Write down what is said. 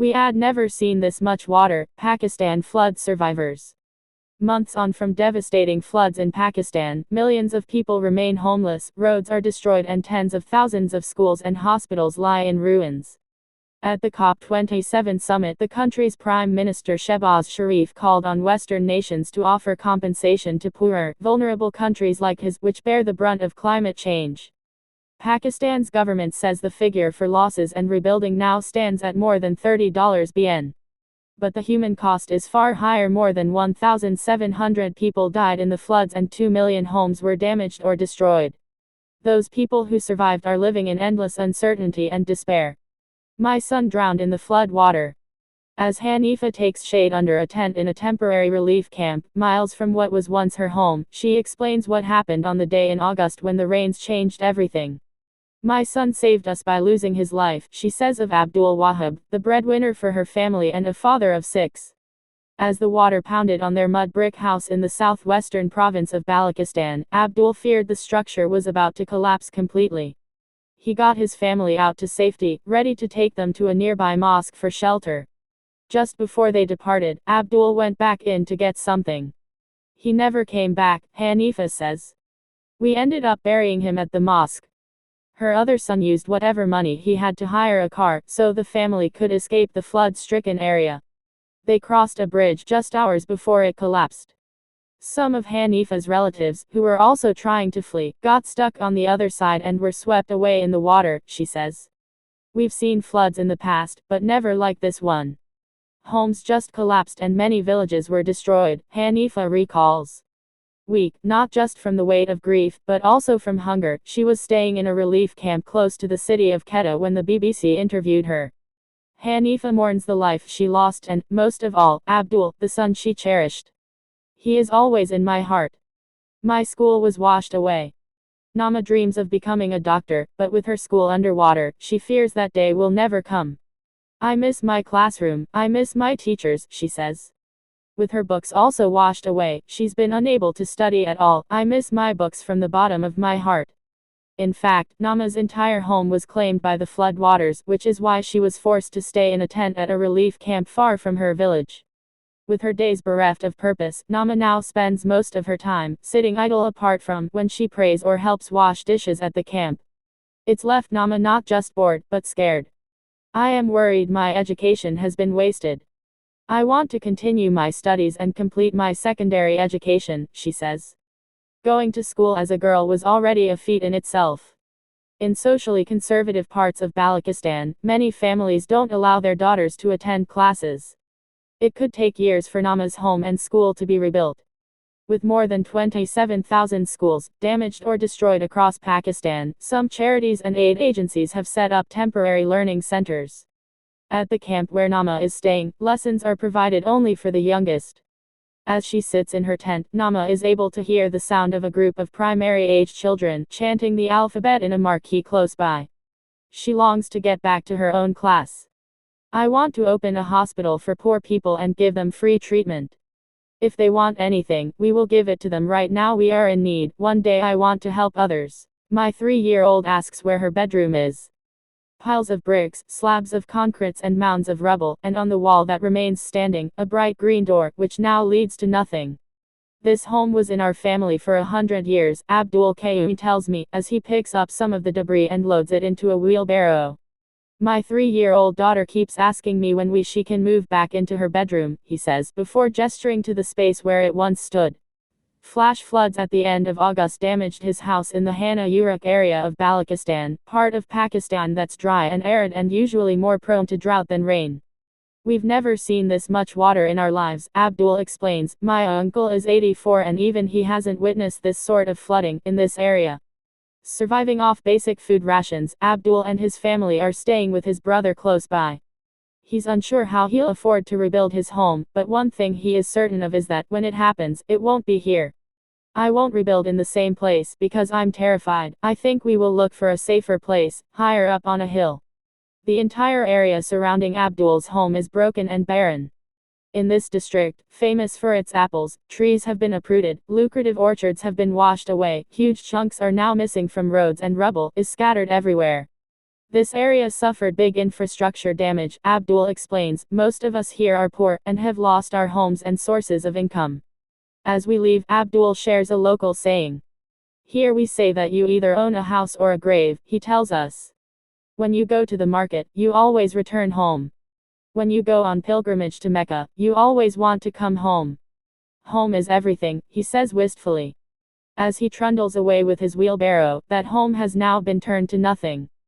We had never seen this much water. Pakistan flood survivors. Months on from devastating floods in Pakistan, millions of people remain homeless, roads are destroyed and tens of thousands of schools and hospitals lie in ruins. At the COP27 summit, the country's Prime Minister Shehbaz Sharif called on Western nations to offer compensation to poorer, vulnerable countries like his, which bear the brunt of climate change. Pakistan's government says the figure for losses and rebuilding now stands at more than $30 bn. But the human cost is far higher. More than 1,700 people died in the floods and 2 million homes were damaged or destroyed. Those people who survived are living in endless uncertainty and despair. My son drowned in the flood water. As Hanifa takes shade under a tent in a temporary relief camp, miles from what was once her home, she explains what happened on the day in August when the rains changed everything. My son saved us by losing his life, she says of Abdul Wahab, the breadwinner for her family and a father of 6. As the water pounded on their mud brick house in the southwestern province of Balochistan, Abdul feared the structure was about to collapse completely. He got his family out to safety, ready to take them to a nearby mosque for shelter. Just before they departed, Abdul went back in to get something. He never came back, Hanifa says. We ended up burying him at the mosque. Her other son used whatever money he had to hire a car, so the family could escape the flood-stricken area. They crossed a bridge just hours before it collapsed. Some of Hanifa's relatives, who were also trying to flee, got stuck on the other side and were swept away in the water, she says. We've seen floods in the past, but never like this one. Homes just collapsed and many villages were destroyed, Hanifa recalls. Weak, not just from the weight of grief, but also from hunger, she was staying in a relief camp close to the city of Quetta when the BBC interviewed her. Hanifa mourns the life she lost and, most of all, Abdul, the son she cherished. He is always in my heart. My school was washed away. Nama dreams of becoming a doctor, but with her school underwater, she fears that day will never come. I miss my classroom, I miss my teachers, she says. With her books also washed away, she's been unable to study at all. I miss my books from the bottom of my heart. In fact, Nama's entire home was claimed by the flood waters, which is why she was forced to stay in a tent at a relief camp far from her village. With her days bereft of purpose, Nama now spends most of her time sitting idle apart from when she prays or helps wash dishes at the camp. It's left Nama not just bored, but scared. I am worried my education has been wasted. I want to continue my studies and complete my secondary education, she says. Going to school as a girl was already a feat in itself. In socially conservative parts of Balochistan, many families don't allow their daughters to attend classes. It could take years for Nama's home and school to be rebuilt. With more than 27,000 schools damaged or destroyed across Pakistan, some charities and aid agencies have set up temporary learning centers. At the camp where Nama is staying, lessons are provided only for the youngest. As she sits in her tent, Nama is able to hear the sound of a group of primary-age children chanting the alphabet in a marquee close by. She longs to get back to her own class. I want to open a hospital for poor people and give them free treatment. If they want anything, we will give it to them. Right now we are in need, one day I want to help others. My 3-year-old asks where her bedroom is. Piles of bricks, slabs of concrete and mounds of rubble, and on the wall that remains standing, a bright green door, which now leads to nothing. This home was in our family for 100 years, Abdul Qayyum tells me, as he picks up some of the debris and loads it into a wheelbarrow. My 3-year-old daughter keeps asking me when she can move back into her bedroom, he says, before gesturing to the space where it once stood. Flash floods at the end of August damaged his house in the Hana Uruk area of Balochistan, part of Pakistan that's dry and arid and usually more prone to drought than rain. We've never seen this much water in our lives, Abdul explains. My uncle is 84 and even he hasn't witnessed this sort of flooding in this area. Surviving off basic food rations, Abdul and his family are staying with his brother close by. He's unsure how he'll afford to rebuild his home, but one thing he is certain of is that, when it happens, it won't be here. I won't rebuild in the same place because I'm terrified. I think we will look for a safer place, higher up on a hill. The entire area surrounding Abdul's home is broken and barren. In this district, famous for its apples, trees have been uprooted, lucrative orchards have been washed away, huge chunks are now missing from roads and rubble is scattered everywhere. This area suffered big infrastructure damage, Abdul explains. Most of us here are poor, and have lost our homes and sources of income. As we leave, Abdul shares a local saying. Here we say that you either own a house or a grave, he tells us. When you go to the market, you always return home. When you go on pilgrimage to Mecca, you always want to come home. Home is everything, he says wistfully. As he trundles away with his wheelbarrow, that home has now been turned to nothing.